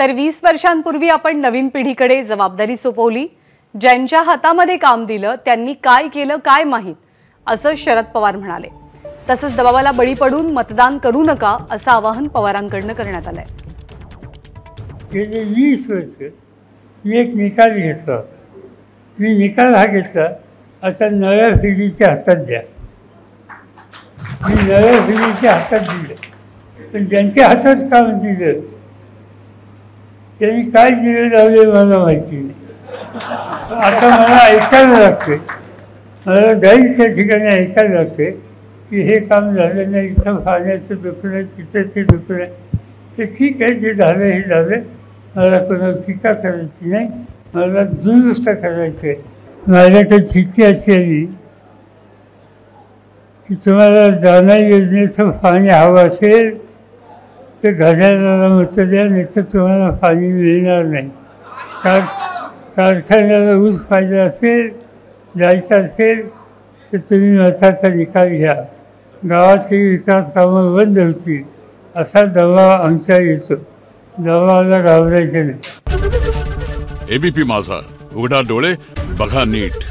तर 20 वर्षांपूर्वी आपण नवीन पिढीकडे जबाबदारी सोपवली। ज्यांच्या हातामध्ये काम दिलं त्यांनी काय केलं काय माहित, असं शरद पवार म्हणाले। तसंच दबावाला बळी पडून मतदान करू नका असं आवाहन पवारांकडून करण्यात आलंय। गेली 20 वर्ष मी एक निकाल घेतला। मी निकाल हा घेतला, आता नव्या पिढीच्या हातात द्या। मी नव्या पिढीच्या हातात दिलं, पण ज्यांच्या हातात काम दिलं त्यांनी काय दिलं लावले मला माहिती नाही। आता मला ऐकायला लागते, मला जाईल त्या ठिकाणी ऐकायला लागते की हे काम झालं नाही, इथं पाण्याचं दुखणं, तिथं ते दुखणं। ते ठीक आहे, जे झालं हे झालं, मला कोणाला टीका करायची नाही, मला दुरुस्त करायचं आहे। माझ्याकडे चिठ्ठी अशी आली की तुम्हाला जाणा योजनेचं पाणी हवं असेल तर घड्याळाला मत द्या, नाही तर तुम्हाला पाणी मिळणार नाही। कारखान्याला ऊस पाहिजे असेल, जायचं असेल तर तुम्ही मताचा निकाल घ्या, गावाची विकास कामं बंद होतील, असा दबाव आमच्या येतो। दबावाला घाबरायचं नाही। एबीपी माझा, उघडा डोळे बघा नीट।